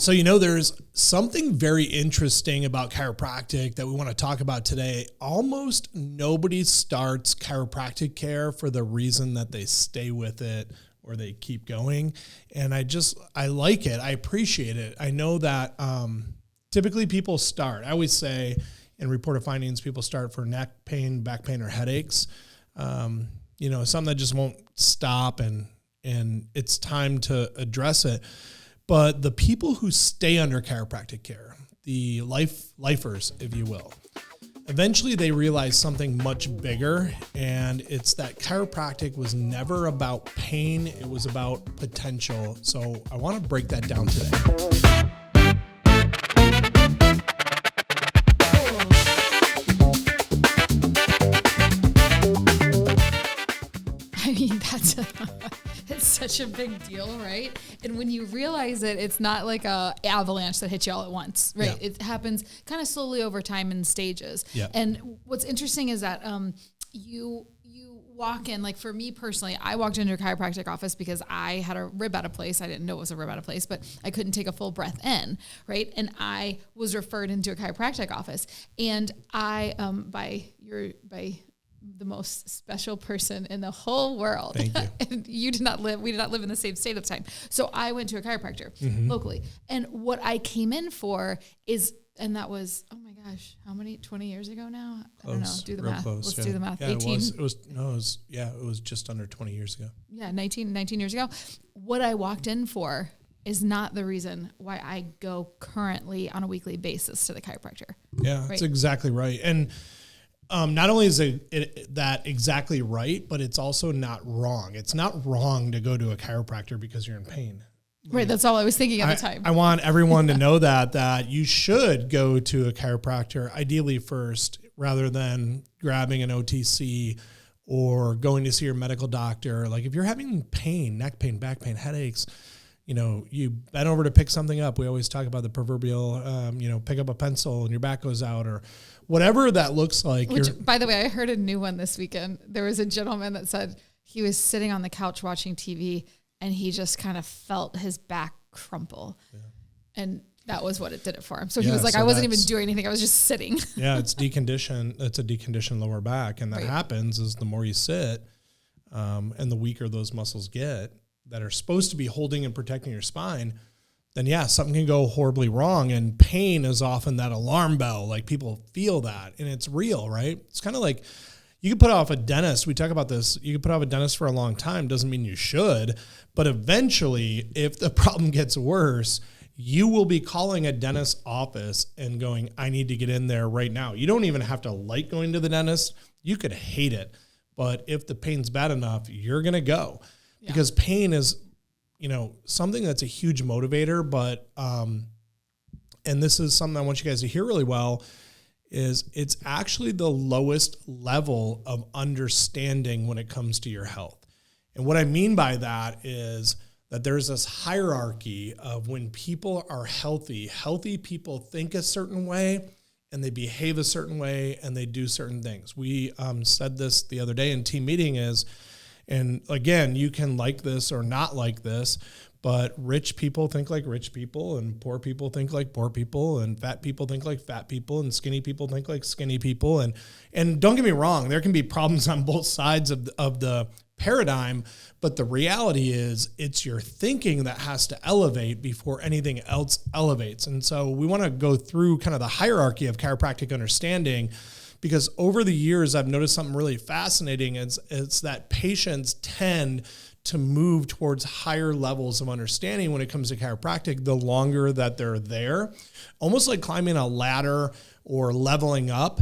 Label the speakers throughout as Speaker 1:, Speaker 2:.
Speaker 1: So, there's something very interesting about chiropractic that we want to talk about today. Almost nobody starts chiropractic care for the reason that they stay with it or they keep going. And I like it. I appreciate it. I know that typically people start, I always say in reported findings, people start for neck pain, back pain, or headaches. Something that just won't stop and it's time to address it. But the people who stay under chiropractic care, the lifers, if you will, eventually they realize something much bigger, and it's that chiropractic was never about pain, it was about potential. So I want to break that down today.
Speaker 2: I mean, it's such a big deal, right? And when you realize it, it's not like a avalanche that hits you all at once, right? Yeah. It happens kind of slowly over time in stages. Yeah. And what's interesting is that you walk in, like for me personally, I walked into a chiropractic office because I had a rib out of place. I didn't know it was a rib out of place, but I couldn't take a full breath in, right? And I was referred into a chiropractic office, and I, by the most special person in the whole world.
Speaker 1: Thank you.
Speaker 2: And we did not live in the same state at the time. So I went to a chiropractor locally. And what I came in for and that was, oh my gosh, how many, 20 years ago now?
Speaker 1: Close,
Speaker 2: I don't know, do the math.
Speaker 1: Close,
Speaker 2: Let's do the math.
Speaker 1: Yeah,
Speaker 2: 18.
Speaker 1: It was just under 20 years ago.
Speaker 2: Yeah, 19 years ago. What I walked in for is not the reason why I go currently on a weekly basis to the chiropractor.
Speaker 1: Yeah, that's exactly right. And not only is that exactly right, but it's also not wrong. It's not wrong to go to a chiropractor because you're in pain.
Speaker 2: Right, that's all I was thinking at the time.
Speaker 1: I want everyone to know that you should go to a chiropractor, ideally first, rather than grabbing an OTC or going to see your medical doctor. Like if you're having pain, neck pain, back pain, headaches, you bend over to pick something up. We always talk about the proverbial, pick up a pencil and your back goes out, or whatever that looks like.
Speaker 2: Which, by the way, I heard a new one this weekend. There was a gentleman that said he was sitting on the couch watching TV and he just kind of felt his back crumple. Yeah. And that was what it did it for him. So he was like, I wasn't even doing anything. I was just sitting.
Speaker 1: Yeah, it's deconditioned. It's a deconditioned lower back. And that happens is the more you sit and the weaker those muscles get that are supposed to be holding and protecting your spine, then something can go horribly wrong. And pain is often that alarm bell. Like people feel that and it's real, right? It's kind of like you could put off a dentist. We talk about this. You could put off a dentist for a long time. Doesn't mean you should, but eventually if the problem gets worse, you will be calling a dentist's office and going, I need to get in there right now. You don't even have to like going to the dentist. You could hate it, but if the pain's bad enough, you're going to go because pain is, something that's a huge motivator, but, and this is something I want you guys to hear really well, is it's actually the lowest level of understanding when it comes to your health. And what I mean by that is that there's this hierarchy of when people are healthy people think a certain way and they behave a certain way and they do certain things. We said this the other day in team meeting and again, you can like this or not like this, but rich people think like rich people and poor people think like poor people and fat people think like fat people and skinny people think like skinny people. And don't get me wrong, there can be problems on both sides of the paradigm, but the reality is it's your thinking that has to elevate before anything else elevates. And so we want to go through kind of the hierarchy of chiropractic understanding, because over the years, I've noticed something really fascinating. It's that patients tend to move towards higher levels of understanding when it comes to chiropractic, the longer that they're there, almost like climbing a ladder or leveling up.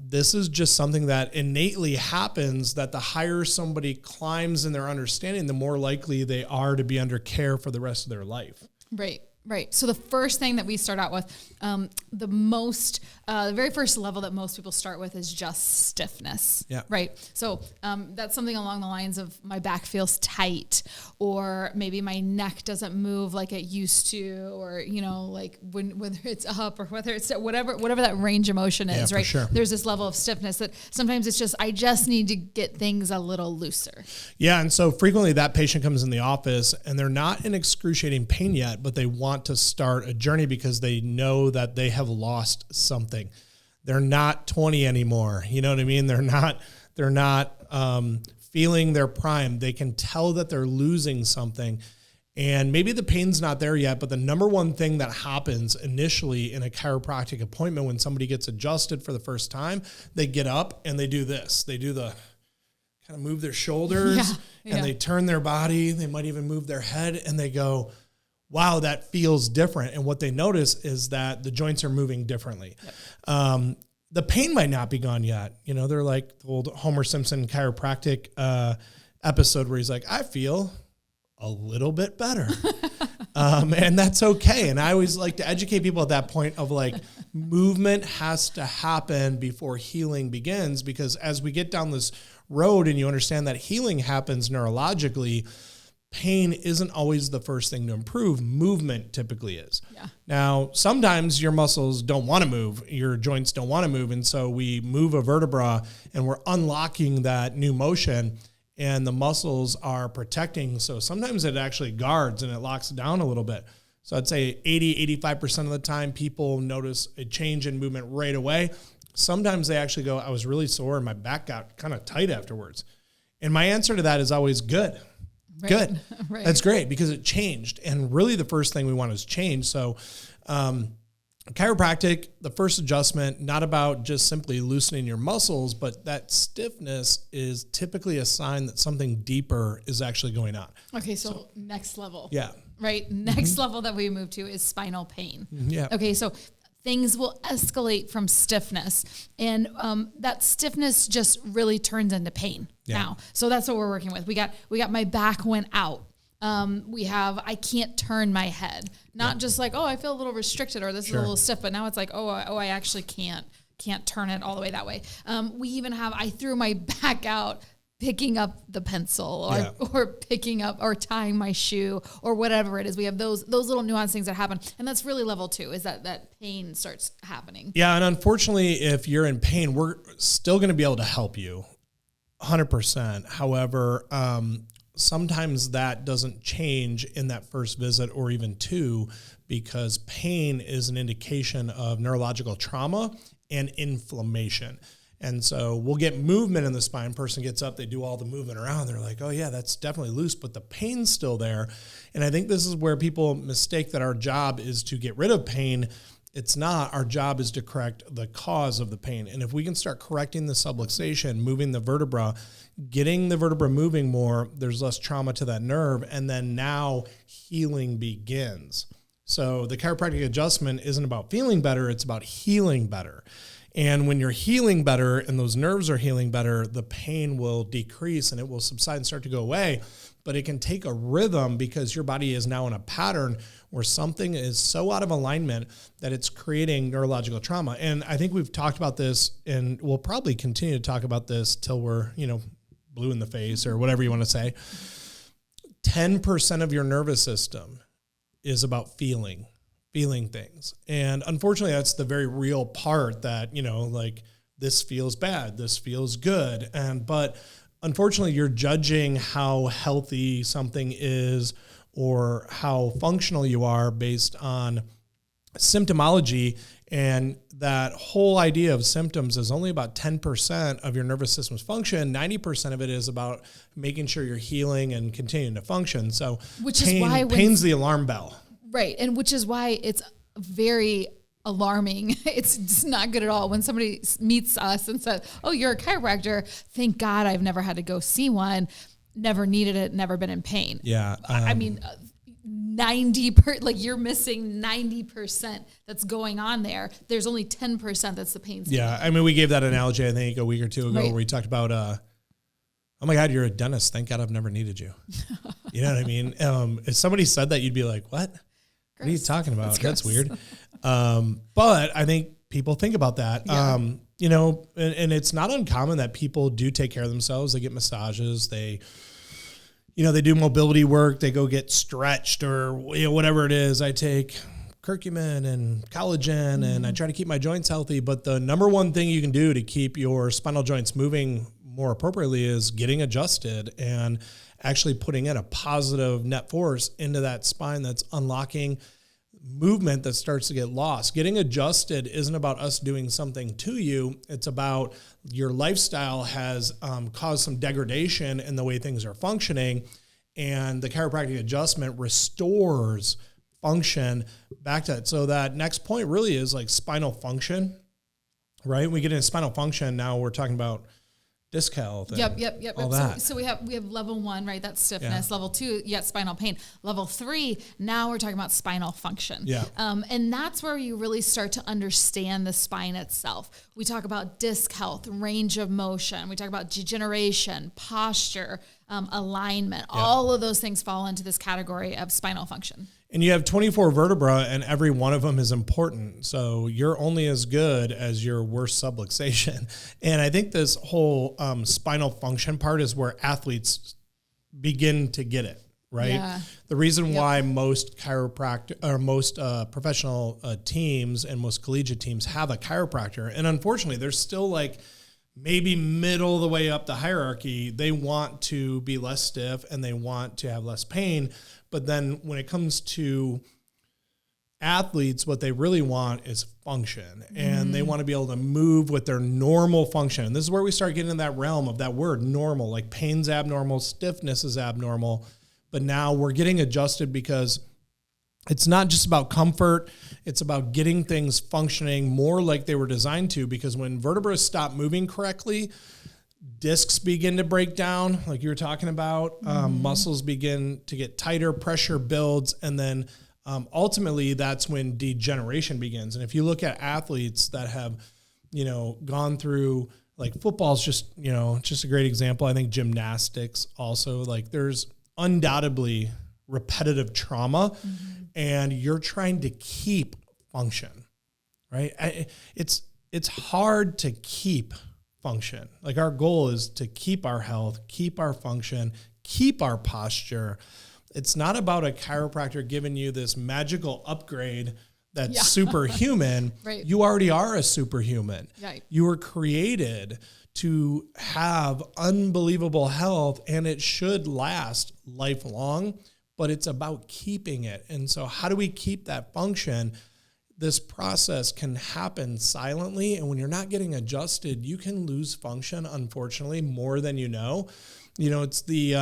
Speaker 1: This is just something that innately happens, that the higher somebody climbs in their understanding, the more likely they are to be under care for the rest of their life.
Speaker 2: Right. So the first thing that we start out with, the very first level that most people start with is just stiffness. Yeah. Right. So that's something along the lines of my back feels tight, or maybe my neck doesn't move like it used to, or like whether it's up or whether it's whatever that range of motion is. Right.
Speaker 1: Sure.
Speaker 2: There's this level of stiffness that sometimes it's just I just need to get things a little looser.
Speaker 1: Yeah, and so frequently that patient comes in the office and they're not in excruciating pain yet, but they want want to start a journey because they know that they have lost something. They're not 20 anymore. You know what I mean? They're not feeling their prime. They can tell that they're losing something. And maybe the pain's not there yet, but the number one thing that happens initially in a chiropractic appointment when somebody gets adjusted for the first time, they get up and they do this. They do the kind of move their shoulders and they turn their body. They might even move their head and they go, wow, that feels different. And what they notice is that the joints are moving differently. Yep. The pain might not be gone yet. You know, they're like the old Homer Simpson chiropractic episode where he's like, I feel a little bit better. And that's okay. And I always like to educate people at that point of like, movement has to happen before healing begins, because as we get down this road and you understand that healing happens neurologically, pain isn't always the first thing to improve. Movement typically is. Yeah. Now, sometimes your muscles don't want to move. Your joints don't want to move. And so we move a vertebra and we're unlocking that new motion, and the muscles are protecting. So sometimes it actually guards and it locks down a little bit. So I'd say 85% of the time people notice a change in movement right away. Sometimes they actually go, I was really sore and my back got kind of tight afterwards. And my answer to that is always good. Right. Good. Right. That's great because it changed. And really the first thing we want is change. So chiropractic, the first adjustment, not about just simply loosening your muscles, but that stiffness is typically a sign that something deeper is actually going on.
Speaker 2: Okay, so next level.
Speaker 1: Yeah.
Speaker 2: Right? Next level that we move to is spinal pain.
Speaker 1: Yeah.
Speaker 2: Okay, so things will escalate from stiffness, and that stiffness just really turns into pain now. So that's what we're working with. We got my back went out. We have, I can't turn my head. Not just like, oh, I feel a little restricted or this is a little stiff, but now it's like, I actually can't turn it all the way that way. We even have, I threw my back out picking up the pencil or picking up or tying my shoe or whatever it is. We have those little nuanced things that happen. And that's really level 2 is that pain starts happening. Yeah.
Speaker 1: And unfortunately, if you're in pain, we're still going to be able to help you 100%. However, sometimes that doesn't change in that first visit or even 2, because pain is an indication of neurological trauma and inflammation. And so we'll get movement in the spine. Person gets up, they do all the movement around. They're like, oh yeah, that's definitely loose, but the pain's still there. And I think this is where people mistake that our job is to get rid of pain. It's not. Our job is to correct the cause of the pain. And if we can start correcting the subluxation, moving the vertebra, getting the vertebra moving more, there's less trauma to that nerve. And then now healing begins. So the chiropractic adjustment isn't about feeling better. It's about healing better. And when you're healing better and those nerves are healing better, the pain will decrease and it will subside and start to go away. But it can take a rhythm because your body is now in a pattern where something is so out of alignment that it's creating neurological trauma. And I think we've talked about this, and we'll probably continue to talk about this till we're, blue in the face or whatever you want to say. 10% of your nervous system is about feeling things. And unfortunately, that's the very real part that, like this feels bad, this feels good. But unfortunately, you're judging how healthy something is or how functional you are based on symptomology. And that whole idea of symptoms is only about 10% of your nervous system's function. 90% of it is about making sure you're healing and continuing to function. So pain's the alarm bell.
Speaker 2: Right. And which is why it's very alarming. It's just not good at all when somebody meets us and says, oh, you're a chiropractor. Thank God I've never had to go see one. Never needed it. Never been in pain.
Speaker 1: Yeah.
Speaker 2: I mean, 90%, you're missing 90% that's going on there. There's only 10% that's the pain.
Speaker 1: Yeah. I mean, we gave that analogy, I think a week or two ago, where we talked about, oh my God, you're a dentist. Thank God I've never needed you. You know what I mean? If somebody said that, you'd be like, what? What are you talking about? That's weird. But I think people think about that. Yeah. And it's not uncommon that people do take care of themselves. They get massages. They do mobility work. They go get stretched or whatever it is. I take curcumin and collagen and I try to keep my joints healthy. But the number one thing you can do to keep your spinal joints moving more appropriately is getting adjusted and actually putting in a positive net force into that spine that's unlocking movement that starts to get lost. Getting adjusted isn't about us doing something to you. It's about your lifestyle has caused some degradation in the way things are functioning, and the chiropractic adjustment restores function back to it. So that next point really is like spinal function, right? We get into spinal function. Now we're talking about disc health.
Speaker 2: Yep.
Speaker 1: All that.
Speaker 2: So we have level 1, right? That's stiffness. Yeah. Level 2, you got spinal pain. Level 3, now we're talking about spinal function.
Speaker 1: Yeah.
Speaker 2: And that's where you really start to understand the spine itself. We talk about disc health, range of motion. We talk about degeneration, posture, alignment. Yeah. All of those things fall into this category of spinal function.
Speaker 1: And you have 24 vertebrae, and every one of them is important. So you're only as good as your worst subluxation. And I think this whole spinal function part is where athletes begin to get it, right? Yeah. The reason why most chiropractic or most professional teams and most collegiate teams have a chiropractor, and unfortunately, there's still like maybe middle of the way up the hierarchy, they want to be less stiff and they want to have less pain. But then when it comes to athletes, what they really want is function. And they want to be able to move with their normal function. And this is where we start getting in that realm of that word normal, like pain's abnormal, stiffness is abnormal. But now we're getting adjusted because it's not just about comfort. It's about getting things functioning more like they were designed to, because when vertebrae stop moving correctly, discs begin to break down, like you were talking about. Muscles begin to get tighter, pressure builds, and then ultimately that's when degeneration begins. And if you look at athletes that have, gone through, like football's just a great example. I think gymnastics also, like there's undoubtedly repetitive trauma, and you're trying to keep function, right? It's hard to keep function. Like our goal is to keep our health, keep our function, keep our posture. It's not about a chiropractor giving you this magical upgrade that's superhuman. Right. You already are a superhuman. Right. You were created to have unbelievable health, and it should last lifelong, but it's about keeping it. And so how do we keep that function? This process can happen silently, and when you're not getting adjusted, you can lose function, unfortunately, more than you know. It's the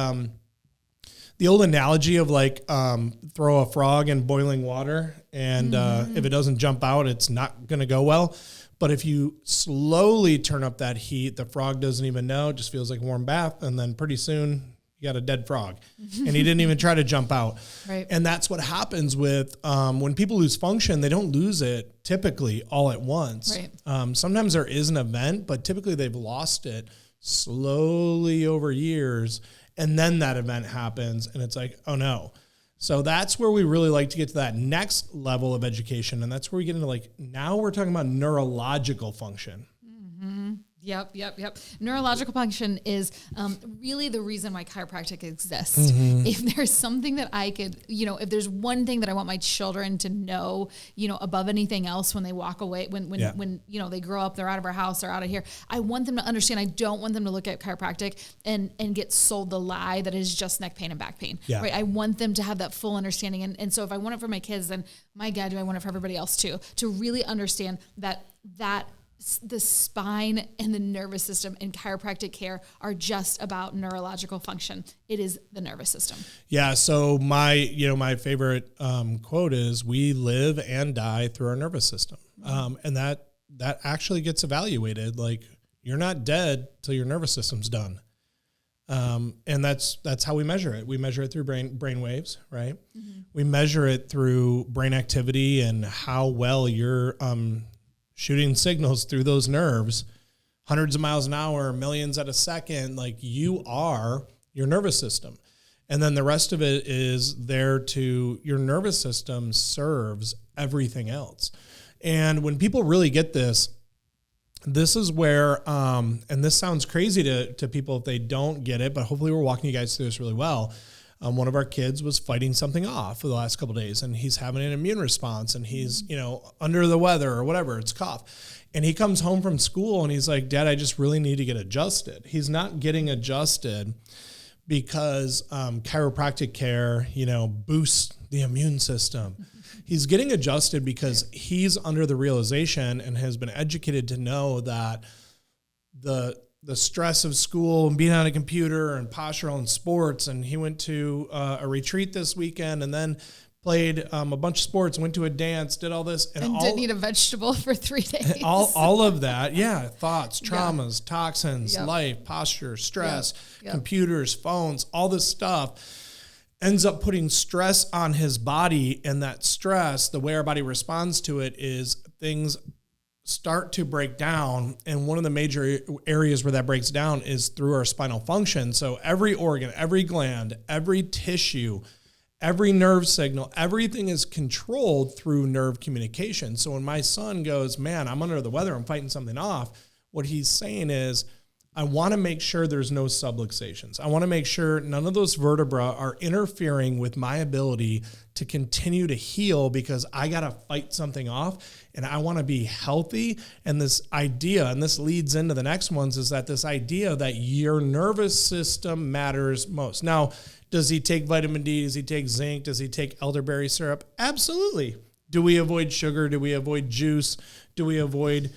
Speaker 1: old analogy of like throw a frog in boiling water, and if it doesn't jump out, it's not going to go well. But if you slowly turn up that heat, the frog doesn't even know, it just feels like a warm bath, and then pretty soon you got a dead frog, and he didn't even try to jump out. Right. And that's what happens with when people lose function. They don't lose it typically all at once. Right. Sometimes there is an event, but typically they've lost it slowly over years, and then that event happens, and it's like, oh no. So that's where we really like to get to that next level of education, and that's where we get into like, now we're talking about neurological function.
Speaker 2: Yep. Neurological function is really the reason why chiropractic exists. If there's something that I could, if there's one thing that I want my children to know, above anything else when they walk away, when they grow up, they're out of our house, they're out of here, I want them to understand. I don't want them to look at chiropractic and get sold the lie that is just neck pain and back pain. Yeah. Right? I want them to have that full understanding. And so if I want it for my kids, then my God, do I want it for everybody else too, to really understand that the spine and the nervous system in chiropractic care are just about neurological function. It is the nervous system. Yeah.
Speaker 1: So my favorite quote is, "We live and die through our nervous system," and that actually gets evaluated. Like, you're not dead till your nervous system's done, and that's how we measure it. We measure it through brain waves, right? We measure it through brain activity and how well you're shooting signals through those nerves, hundreds of miles an hour, millions at a second. Like, you are your nervous system. And then the rest of it is there to, your nervous system serves everything else. And when people really get this is where, and this sounds crazy to people if they don't get it, but hopefully we're walking you guys through this really well. One of our kids was fighting something off for the last couple of days, and he's having an immune response, and he's, under the weather or whatever, it's cough. And he comes home from school and he's like, "Dad, I just really need to get adjusted." He's not getting adjusted because chiropractic care, boosts the immune system. He's getting adjusted because he's under the realization and has been educated to know that the stress of school and being on a computer and postural and sports. And he went to a retreat this weekend and then played a bunch of sports, went to a dance, did all this.
Speaker 2: And didn't eat a vegetable for 3 days.
Speaker 1: All of that. Yeah. Thoughts, traumas, toxins, life, posture, stress, computers, phones, all this stuff ends up putting stress on his body. And that stress, the way our body responds to it is things start to break down. And one of the major areas where that breaks down is through our spinal function. So every organ, every gland, every tissue, every nerve signal, everything is controlled through nerve communication. So when my son goes, man, I'm under the weather, I'm fighting something off, what he's saying is, I want to make sure there's no subluxations. I want to make sure none of those vertebrae are interfering with my ability to continue to heal because I got to fight something off and I want to be healthy. And this idea, and this leads into the next ones, is that this idea that your nervous system matters most. Now, does he take vitamin D? Does he take zinc? Does he take elderberry syrup? Absolutely. Do we avoid sugar? Do we avoid juice? Do we avoid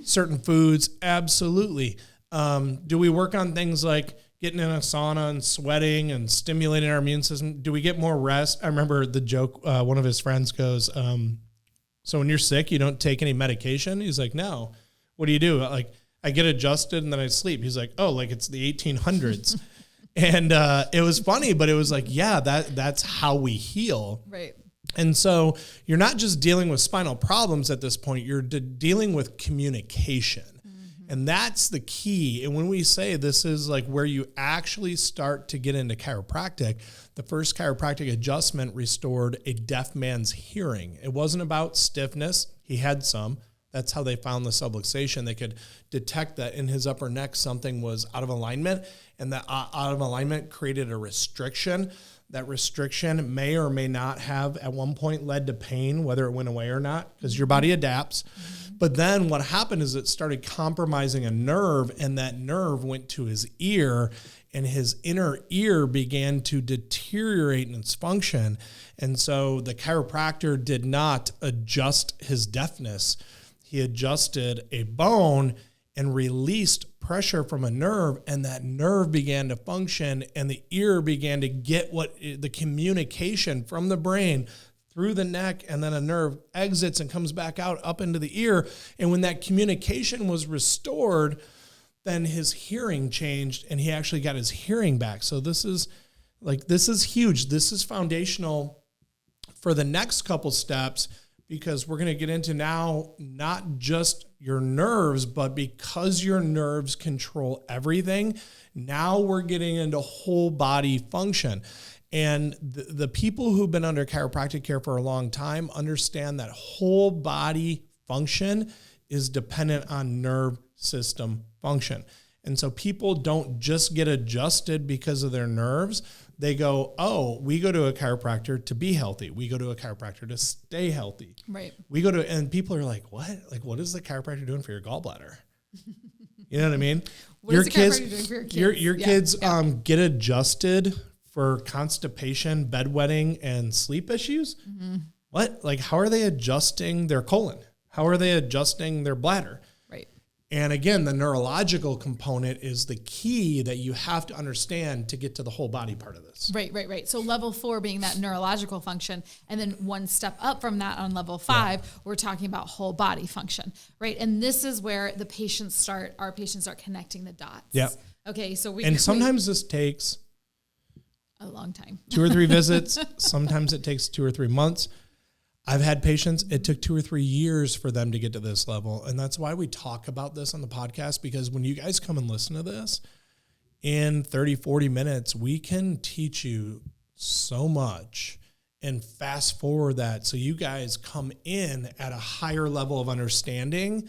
Speaker 1: certain foods? Absolutely. Do we work on things like getting in a sauna and sweating and stimulating our immune system? Do we get more rest? I remember the joke, one of his friends goes, so when you're sick, you don't take any medication? He's like, no. What do you do? Like, I get adjusted and then I sleep. He's like, oh, like it's the 1800s. And it was funny, but it was like, yeah, that's how we heal.
Speaker 2: Right.
Speaker 1: And so you're not just dealing with spinal problems at this point, you're dealing with communication. Mm-hmm. And that's the key. And when we say this is like where you actually start to get into chiropractic, the first chiropractic adjustment restored a deaf man's hearing. It wasn't about stiffness. He had some. That's how they found the subluxation. They could detect that in his upper neck something was out of alignment, and that out of alignment created a restriction. That restriction may or may not have at one point led to pain, whether it went away or not, because your body adapts. Mm-hmm. But then what happened is it started compromising a nerve, and that nerve went to his ear, and his inner ear began to deteriorate in its function. And so the chiropractor did not adjust his deafness. He adjusted a bone and released pressure from a nerve, and that nerve began to function, and the ear began to get the communication from the brain through the neck, and then a nerve exits and comes back out up into the ear. And when that communication was restored, then his hearing changed, and he actually got his hearing back. So this is huge. This is foundational for the next couple steps, because we're going to get into now not just your nerves, but because your nerves control everything, now we're getting into whole body function. And the people who've been under chiropractic care for a long time understand that whole body function is dependent on nerve system function. And so people don't just get adjusted because of their nerves. They go, oh, we go to a chiropractor to be healthy. We go to a chiropractor to stay healthy.
Speaker 2: Right.
Speaker 1: And people are like, what? Like, what is the chiropractor doing for your gallbladder? You know what I mean?
Speaker 2: What is the chiropractor doing for your kids?
Speaker 1: Your kids get adjusted for constipation, bedwetting, and sleep issues. Mm-hmm. What? Like, how are they adjusting their colon? How are they adjusting their bladder?
Speaker 2: Right.
Speaker 1: And again, the neurological component is the key that you have to understand to get to the whole body part of this.
Speaker 2: Right. So level 4 being that neurological function. And then one step up from that on level 5, we're talking about whole body function, right? And this is where our patients start connecting the dots.
Speaker 1: Yeah.
Speaker 2: Okay. So
Speaker 1: sometimes this takes
Speaker 2: a long time,
Speaker 1: 2 or 3 visits. Sometimes it takes 2 or 3 months. I've had patients, it took 2 or 3 years for them to get to this level. And that's why we talk about this on the podcast, because when you guys come and listen to this, in 30, 40 minutes, we can teach you so much and fast forward that so you guys come in at a higher level of understanding,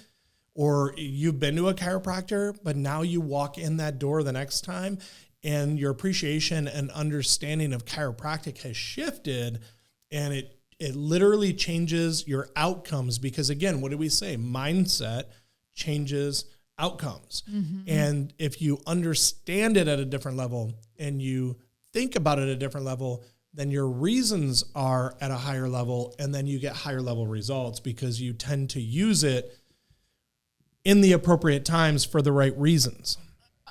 Speaker 1: or you've been to a chiropractor, but now you walk in that door the next time and your appreciation and understanding of chiropractic has shifted, and it literally changes your outcomes, because again, what did we say? Mindset changes outcomes. Mm-hmm. And if you understand it at a different level and you think about it at a different level, then your reasons are at a higher level, and then you get higher level results because you tend to use it in the appropriate times for the right reasons.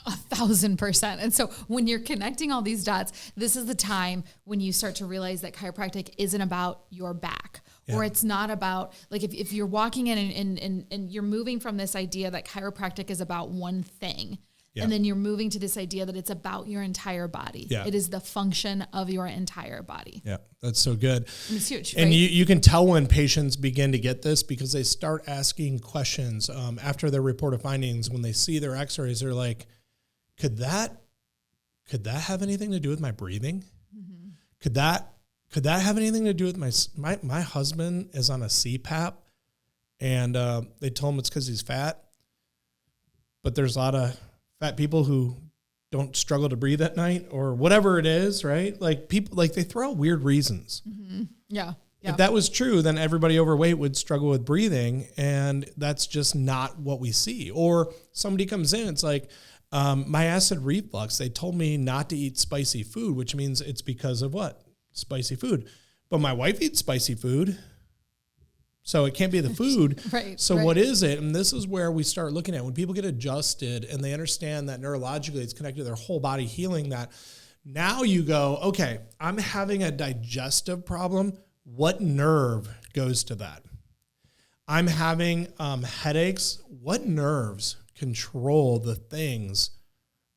Speaker 2: 1,000%. And so when you're connecting all these dots, this is the time when you start to realize that chiropractic isn't about your back. Yeah. Or it's not about, like, if you're walking in and you're moving from this idea that chiropractic is about one thing, yeah. and then you're moving to this idea that it's about your entire body. Yeah. It is the function of your entire body.
Speaker 1: Yeah, that's so good.
Speaker 2: And it's huge.
Speaker 1: And
Speaker 2: right?
Speaker 1: you can tell when patients begin to get this because they start asking questions after their report of findings. When they see their x-rays, they're like, could that have anything to do with my breathing? Mm-hmm. Could that have anything to do with my husband is on a CPAP, and they told him it's because he's fat, but there's a lot of fat people who don't struggle to breathe at night or whatever it is, right? Like people, like they throw out weird reasons.
Speaker 2: Mm-hmm. Yeah.
Speaker 1: If that was true, then everybody overweight would struggle with breathing, and that's just not what we see. Or somebody comes in, it's like, my acid reflux, they told me not to eat spicy food, which means it's because of what? Spicy food. But my wife eats spicy food, so it can't be the food.
Speaker 2: Right.
Speaker 1: So what is it? And this is where we start looking at when people get adjusted and they understand that neurologically it's connected to their whole body healing, that now you go, okay, I'm having a digestive problem. What nerve goes to that? I'm having headaches. What nerves control the things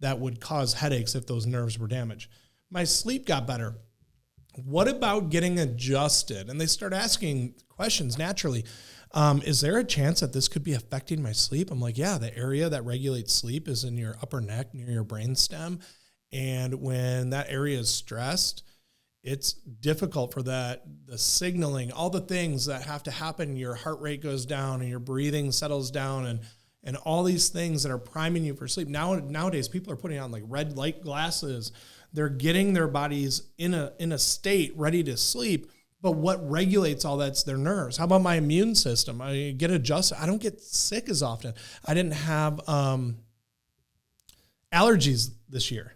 Speaker 1: that would cause headaches if those nerves were damaged? My sleep got better. What about getting adjusted? And they start asking questions naturally. Is there a chance that this could be affecting my sleep? I'm like, yeah, the area that regulates sleep is in your upper neck near your brainstem. And when that area is stressed, it's difficult for the signaling, all the things that have to happen. Your heart rate goes down and your breathing settles down and all these things that are priming you for sleep. Nowadays, people are putting on like red light glasses. They're getting their bodies in a state ready to sleep. But what regulates all that's their nerves. How about my immune system? I get adjusted. I don't get sick as often. I didn't have allergies this year.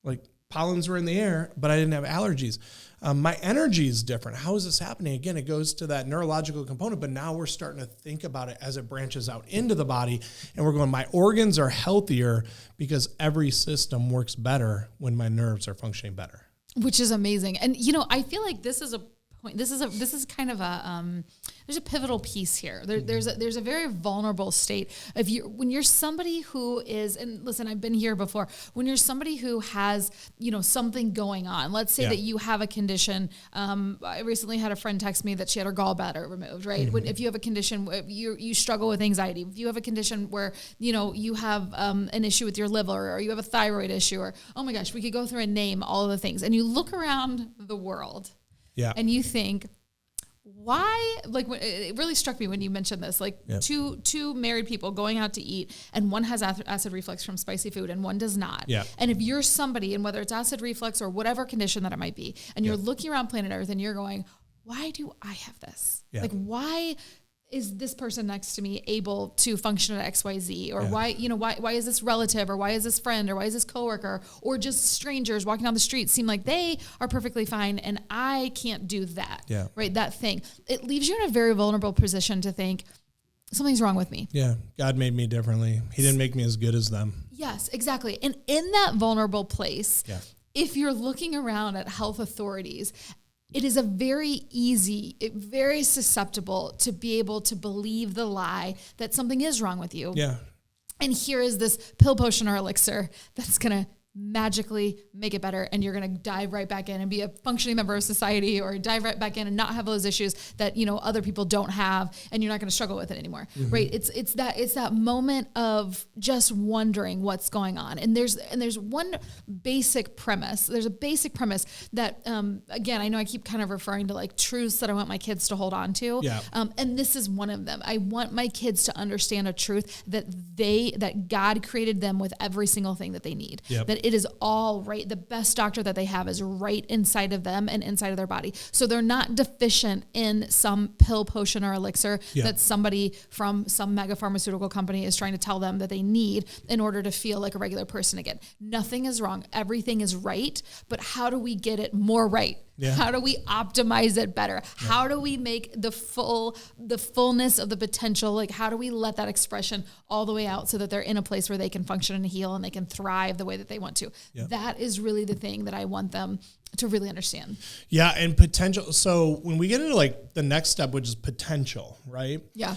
Speaker 1: Like pollens were in the air, but I didn't have allergies. My energy is different. How is this happening? Again, it goes to that neurological component, but now we're starting to think about it as it branches out into the body, and we're going, my organs are healthier because every system works better when my nerves are functioning better.
Speaker 2: Which is amazing. And, I feel like this is a point. This is kind of there's a pivotal piece here. There's a very vulnerable state when you're somebody who is, and listen, I've been here before, when you're somebody who has, something going on, let's say that you have a condition. I recently had a friend text me that she had her gallbladder removed, right? Mm-hmm. If you have a condition, you struggle with anxiety, if you have a condition where, you have an issue with your liver, or you have a thyroid issue, or, oh my gosh, we could go through and name all of the things, and you look around the world, and you think, why, like, it really struck me when you mentioned this, like two married people going out to eat, and one has acid reflux from spicy food and one does not. Yeah. And if you're somebody, and whether it's acid reflux or whatever condition that it might be, and you're looking around planet Earth and you're going, why do I have this? Yeah. Like, why is this person next to me able to function at XYZ? Or why is this relative, or why is this friend, or why is this coworker, or just strangers walking down the street seem like they are perfectly fine and I can't do that, right? That thing. It leaves you in a very vulnerable position to think, something's wrong with me.
Speaker 1: Yeah, God made me differently. He didn't make me as good as them.
Speaker 2: Yes, exactly. And in that vulnerable place, if you're looking around at health authorities, it is very susceptible to be able to believe the lie that something is wrong with you. Yeah. And here is this pill, potion, or elixir that's going to magically make it better, and you're going to dive right back in and be a functioning member of society, or dive right back in and not have those issues that other people don't have, and you're not going to struggle with it anymore. Mm-hmm. Right? It's that moment of just wondering what's going on. And there's one basic premise. There's a basic premise that again, I know I keep kind of referring to like truths that I want my kids to hold on to. Yeah. And this is one of them. I want my kids to understand a truth that God created them with every single thing that they need. Yep. That it is all right. The best doctor that they have is right inside of them and inside of their body. So they're not deficient in some pill, potion, or elixir that somebody from some mega pharmaceutical company is trying to tell them that they need in order to feel like a regular person again. Nothing is wrong. Everything is right. But how do we get it more right? Yeah. How do we optimize it better? Yeah. How do we make the fullness of the potential? Like, how do we let that expression all the way out so that they're in a place where they can function and heal and they can thrive the way that they want to? Yeah. That is really the thing that I want them to really understand.
Speaker 1: Yeah. And potential. So when we get into like the next step, which is potential, right?
Speaker 2: Yeah.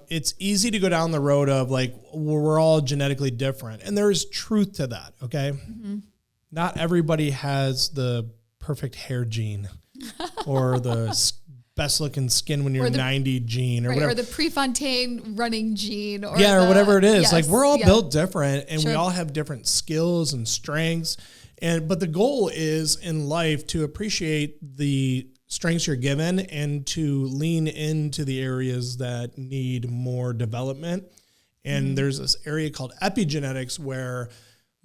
Speaker 1: It's easy to go down the road of like, we're all genetically different. And there is truth to that. Okay. Mm-hmm. Not everybody has the perfect hair gene or the best looking skin when you're 90 gene or whatever.
Speaker 2: Or the Prefontaine running gene. Or
Speaker 1: or whatever it is. Yes, like we're all built different and we all have different skills and strengths. But the goal is in life to appreciate the strengths you're given and to lean into the areas that need more development. And there's this area called epigenetics where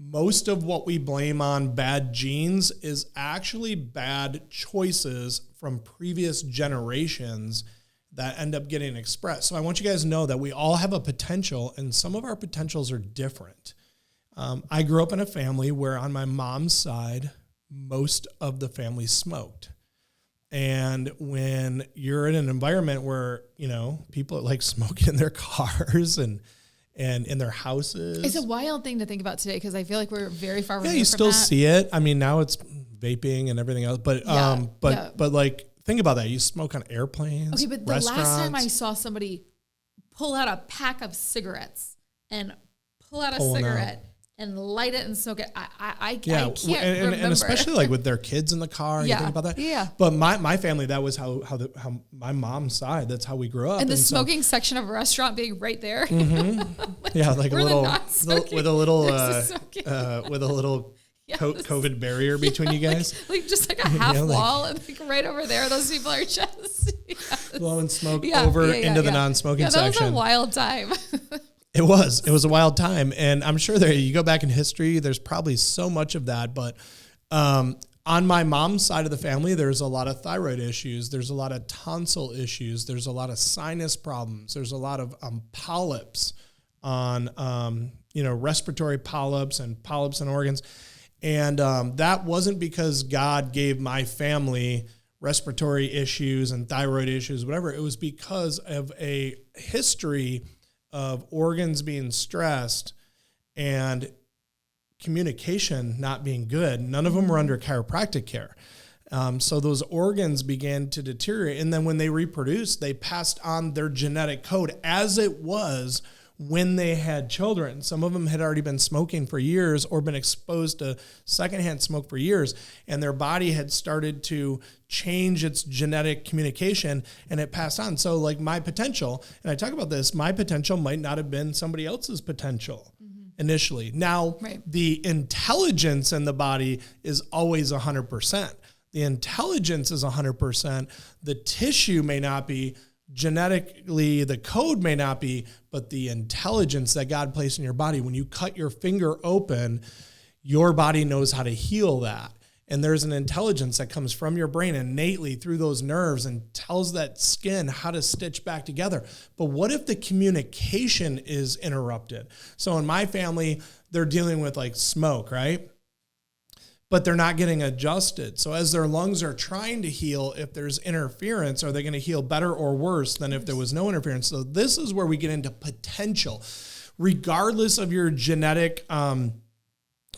Speaker 1: most of what we blame on bad genes is actually bad choices from previous generations that end up getting expressed. So I want you guys to know that we all have a potential and some of our potentials are different. I grew up in a family where on my mom's side, most of the family smoked. And when you're in an environment where, people are like smoking in their cars and in their houses.
Speaker 2: It's a wild thing to think about today because I feel like we're very far removed from that.
Speaker 1: Yeah, you still see it. I mean, now it's vaping and everything else. But but like think about that. You smoke on airplanes.
Speaker 2: Okay, but the last time I saw somebody pull out a pack of cigarettes and pull out a cigarette and light it and smoke it, I can't remember.
Speaker 1: And especially like with their kids in the car. You think about that.
Speaker 2: Yeah.
Speaker 1: But my family, that was how my mom's side, that's how we grew up.
Speaker 2: And the smoking section of a restaurant being right there.
Speaker 1: Mm-hmm. Yeah, like with a little COVID barrier between you guys.
Speaker 2: Like just like a half wall and like right over there, those people are just
Speaker 1: blowing smoke into the non-smoking section.
Speaker 2: That was a wild time.
Speaker 1: It was a wild time. And I'm sure you go back in history, there's probably so much of that. But on my mom's side of the family, there's a lot of thyroid issues. There's a lot of tonsil issues. There's a lot of sinus problems. There's a lot of polyps on, respiratory polyps and polyps in organs. And that wasn't because God gave my family respiratory issues and thyroid issues, whatever. It was because of a history of organs being stressed and communication not being good. None of them were under chiropractic care. So those organs began to deteriorate. And then when they reproduced, they passed on their genetic code as it was when they had children. Some of them had already been smoking for years or been exposed to secondhand smoke for years, and their body had started to change its genetic communication, and it passed on. So like my potential, and I talk about this, my potential might not have been somebody else's potential initially. Now, the intelligence in the body is always 100%. The intelligence is 100%. The tissue may not be. Genetically, the code may not be, but the intelligence that God placed in your body, when you cut your finger open, your body knows how to heal that. And there's an intelligence that comes from your brain innately through those nerves and tells that skin how to stitch back together. But what if the communication is interrupted? So in my family, they're dealing with like smoke, right? But they're not getting adjusted. So as their lungs are trying to heal, if there's interference, are they going to heal better or worse than if there was no interference? So this is where we get into potential. Regardless of your genetic,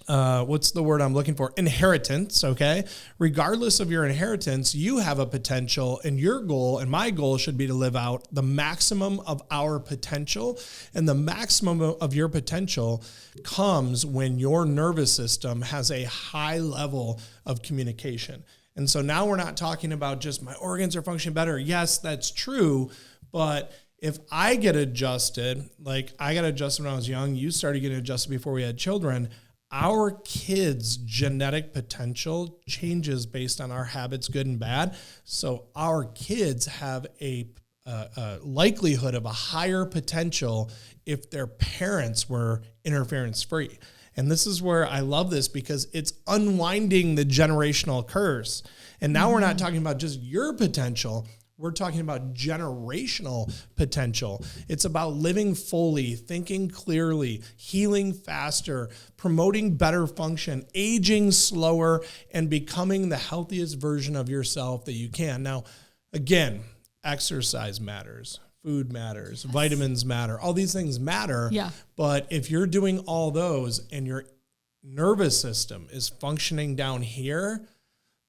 Speaker 1: what's the word I'm looking for? Inheritance, okay? Regardless of your inheritance, you have a potential, and your goal and my goal should be to live out the maximum of our potential. And the maximum of your potential comes when your nervous system has a high level of communication. And so now we're not talking about just my organs are functioning better. Yes, that's true, but if I get adjusted, like I got adjusted when I was young, you started getting adjusted before we had children, our kids' genetic potential changes based on our habits, good and bad. So our kids have a likelihood of a higher potential if their parents were interference-free. And this is where I love this because it's unwinding the generational curse. And now we're not talking about just your potential. We're talking about generational potential. It's about living fully, thinking clearly, healing faster, promoting better function, aging slower, and becoming the healthiest version of yourself that you can. Now, again, exercise matters. Food matters, vitamins matter, all these things matter.
Speaker 2: Yeah.
Speaker 1: But if you're doing all those and your nervous system is functioning down here,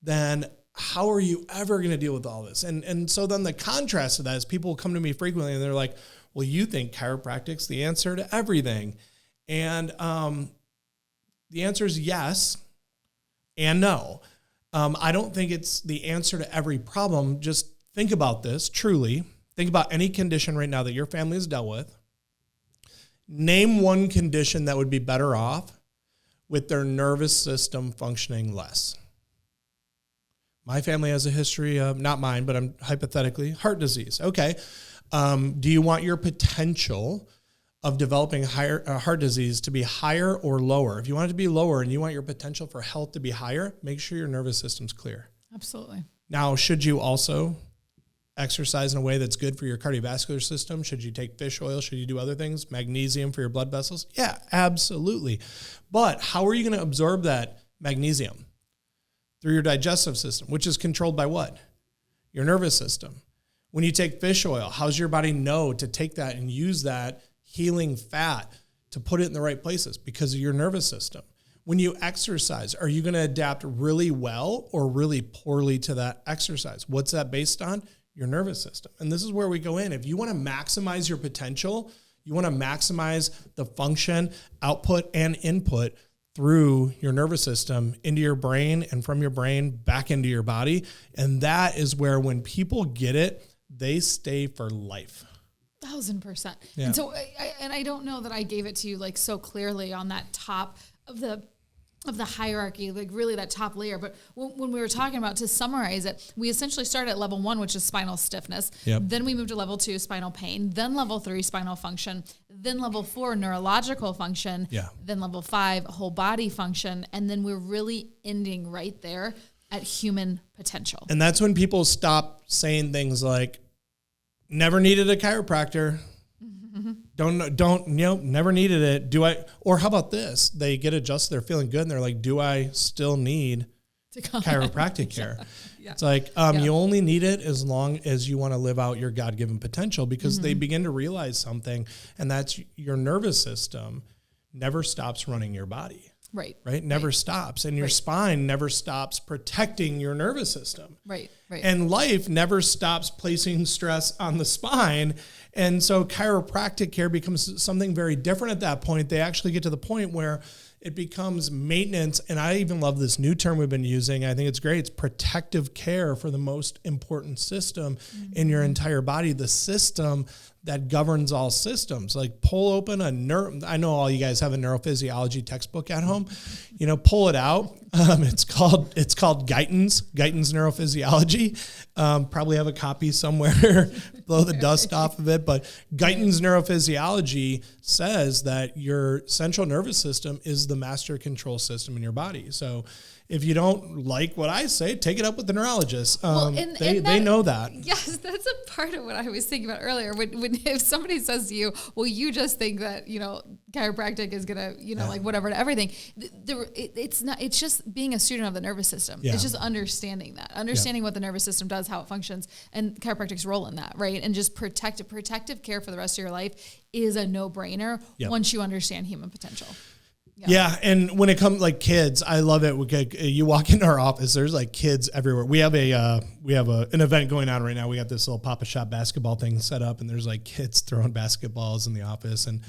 Speaker 1: then how are you ever going to deal with all this? And so then the contrast to that is people come to me frequently and they're like, well, you think chiropractic's the answer to everything. And the answer is yes and no. I don't think it's the answer to every problem. Just think about this truly. Think about any condition right now that your family has dealt with. Name one condition that would be better off with their nervous system functioning less. My family has a history of, not mine, but I'm hypothetically, heart disease. Okay. Do you want your potential of developing heart disease to be higher or lower? If you want it to be lower and you want your potential for health to be higher, make sure your nervous system's clear.
Speaker 2: Absolutely.
Speaker 1: Now, should you also exercise in a way that's good for your cardiovascular system? Should you take fish oil? Should you do other things? Magnesium for your blood vessels? Yeah, absolutely. But how are you going to absorb that magnesium? Through your digestive system, which is controlled by what? Your nervous system. When you take fish oil, how's your body know to take that and use that healing fat to put it in the right places? Because of your nervous system. When you exercise, are you going to adapt really well or really poorly to that exercise? What's that based on? Your nervous system. And this is where we go in. If you want to maximize your potential, you want to maximize the function, output, and input through your nervous system into your brain and from your brain back into your body. And that is where when people get it, they stay for life.
Speaker 2: 1,000%.
Speaker 1: Yeah.
Speaker 2: And so, I don't know that I gave it to you like so clearly on that top of the hierarchy, like really that top layer. But when we were talking about, to summarize it, we essentially started at level 1, which is spinal stiffness.
Speaker 1: Yep.
Speaker 2: Then we moved to level 2, spinal pain. Then level 3, spinal function. Then level 4, neurological function.
Speaker 1: Yeah.
Speaker 2: Then level 5, whole body function. And then we're really ending right there at human potential.
Speaker 1: And that's when people stop saying things like, never needed a chiropractor. Don't, never needed it. Do I, or how about this? They get adjusted, they're feeling good, and they're like, do I still need chiropractic care? Yeah. It's like, you only need it as long as you want to live out your God-given potential, because they begin to realize something, and that's your nervous system never stops running your body.
Speaker 2: Right.
Speaker 1: Never stops. And your spine never stops protecting your nervous system.
Speaker 2: Right.
Speaker 1: And life never stops placing stress on the spine. And so chiropractic care becomes something very different at that point. They actually get to the point where it becomes maintenance. And I even love this new term we've been using. I think it's great. It's protective care for the most important system in your entire body, the system that governs all systems. Like pull open I know all you guys have a neurophysiology textbook at home, pull it out. It's called Guyton's Neurophysiology. Probably have a copy somewhere, blow the dust off of it. But Guyton's Neurophysiology says that your central nervous system is the master control system in your body. So if you don't like what I say, take it up with the neurologist. They know that.
Speaker 2: Yes, that's a part of what I was thinking about earlier. When if somebody says to you, well, you just think that, chiropractic is going to, like whatever to everything. It's not, it's just being a student of the nervous system. Yeah. It's just understanding what the nervous system does, how it functions, and chiropractic's role in that, right? And just protective care for the rest of your life is a no-brainer once you understand human potential.
Speaker 1: Yeah. And when it comes like kids, I love it. You walk into our office, there's like kids everywhere. We have an event going on right now. We got this little Papa Shop basketball thing set up, and there's like kids throwing basketballs in the office. And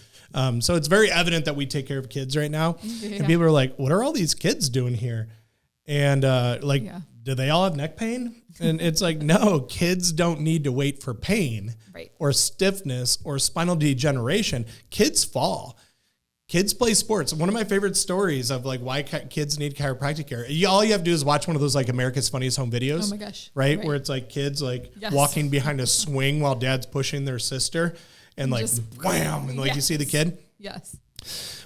Speaker 1: so it's very evident that we take care of kids right now. Yeah. And people are like, what are all these kids doing here? And do they all have neck pain? And it's like, no, kids don't need to wait for pain or stiffness or spinal degeneration. Kids fall. Kids play sports. One of my favorite stories of like why kids need chiropractic care. All you have to do is watch one of those like America's Funniest Home Videos.
Speaker 2: Oh my gosh.
Speaker 1: Right? Where it's like kids like walking behind a swing while dad's pushing their sister and like just wham. And like you see the kid.
Speaker 2: Yes.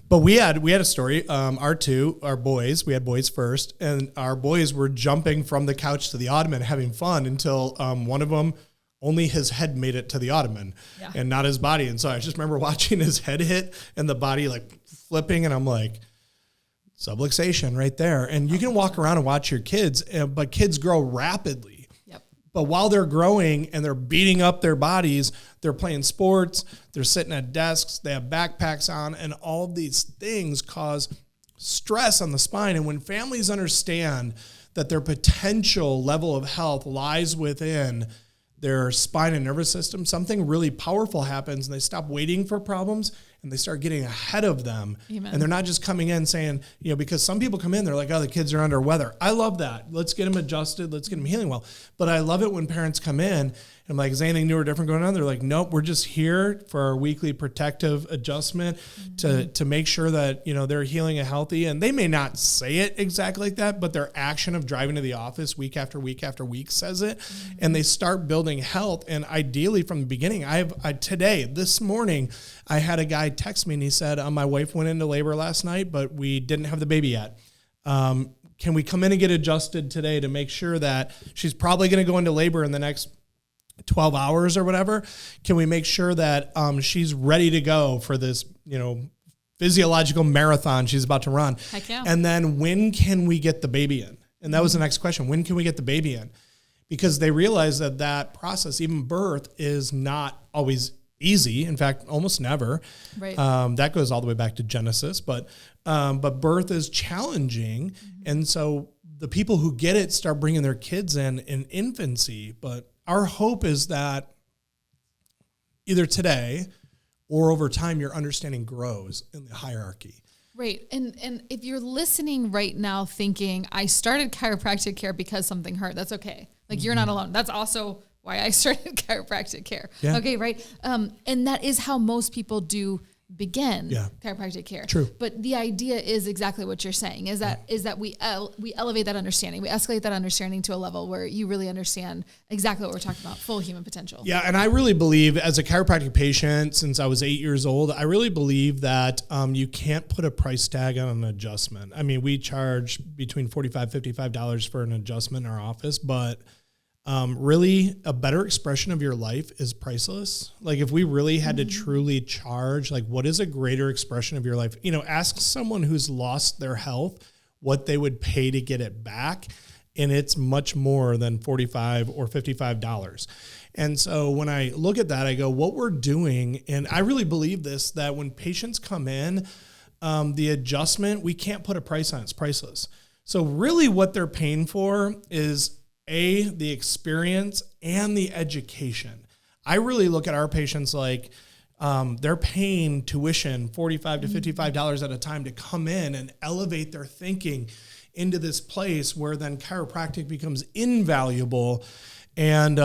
Speaker 1: But we had a story. Our boys, we had boys first, and our boys were jumping from the couch to the ottoman, having fun until one of them, only his head made it to the ottoman and not his body. And so I just remember watching his head hit and the body like flipping, and I'm like, subluxation right there. And you can walk around and watch your kids, but kids grow rapidly. But while they're growing and they're beating up their bodies, they're playing sports, they're sitting at desks, they have backpacks on, and all of these things cause stress on the spine. And when families understand that their potential level of health lies within their spine and nervous system, something really powerful happens, and they stop waiting for problems and they start getting ahead of them.
Speaker 2: Amen. And
Speaker 1: they're not just coming in saying, because some people come in, they're like, oh, the kids are under weather. I love that. Let's get them adjusted. Let's get them healing well. But I love it when parents come in and I'm like, is anything new or different going on? They're like, nope, we're just here for our weekly protective adjustment to make sure that, they're healing and healthy. And they may not say it exactly like that, but their action of driving to the office week after week after week says it. And they start building health. And ideally from the beginning, this morning, I had a guy text me and he said, my wife went into labor last night, but we didn't have the baby yet. Can we come in and get adjusted today to make sure that she's probably going to go into labor in the next 12 hours or whatever? Can we make sure that she's ready to go for this, physiological marathon she's about to run?
Speaker 2: Heck yeah.
Speaker 1: And then when can we get the baby in? And that was the next question. When can we get the baby in? Because they realize that process, even birth, is not always easy. In fact, almost never.
Speaker 2: Right.
Speaker 1: That goes all the way back to Genesis, but birth is challenging. And so the people who get it start bringing their kids in infancy. But our hope is that either today or over time, your understanding grows in the hierarchy.
Speaker 2: Right. And if you're listening right now thinking, I started chiropractic care because something hurt, that's okay. Like, you're not alone. That's also why I started chiropractic care. Yeah. Okay, right? And that is how most people do begin chiropractic care.
Speaker 1: True.
Speaker 2: But the idea is exactly what you're saying, is that we elevate that understanding. We escalate that understanding to a level where you really understand exactly what we're talking about, full human potential.
Speaker 1: Yeah, and I really believe, as a chiropractic patient since I was 8 years old, I really believe that you can't put a price tag on an adjustment. I mean, we charge between $45, $55 for an adjustment in our office, but really a better expression of your life is priceless. Like, if we really had to truly charge, like, what is a greater expression of your life? Ask someone who's lost their health what they would pay to get it back. And it's much more than $45 or $55. And so when I look at that, I go, what we're doing, and I really believe this, that when patients come in, the adjustment, we can't put a price on it. It's priceless. So really what they're paying for is the experience and the education. I really look at our patients like they're paying tuition, $45 to $55 at a time, to come in and elevate their thinking into this place where then chiropractic becomes invaluable, and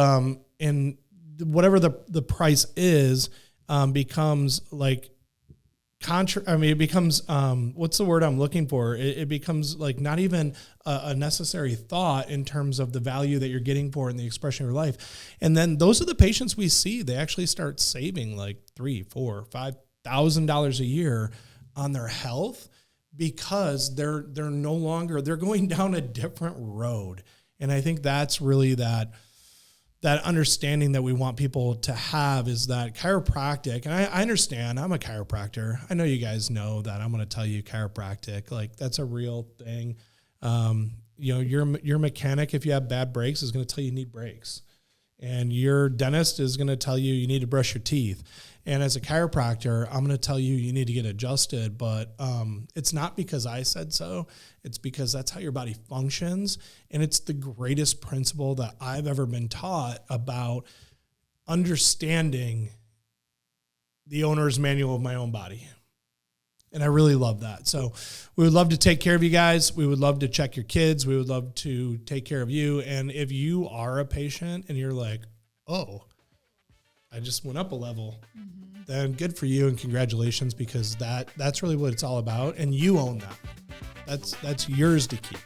Speaker 1: whatever the price is becomes like it becomes, what's the word I'm looking for? It becomes like not even a necessary thought in terms of the value that you're getting for in the expression of your life. And then those are the patients we see. They actually start saving like $3,000, $4,000, $5,000 a year on their health, because they're no longer, they're going down a different road. And I think that's really that understanding that we want people to have, is that chiropractic, and I understand, I'm a chiropractor. I know you guys know that I'm going to tell you chiropractic, like, that's a real thing. Your mechanic, if you have bad brakes, is going to tell you need brakes. And your dentist is going to tell you need to brush your teeth. And as a chiropractor, I'm going to tell you need to get adjusted, but it's not because I said so. It's because that's how your body functions. And it's the greatest principle that I've ever been taught about understanding the owner's manual of my own body. And I really love that. So we would love to take care of you guys. We would love to check your kids. We would love to take care of you. And if you are a patient and you're like, oh, I just went up a level, then good for you and congratulations, because that's really what it's all about. And you own that. That's yours to keep.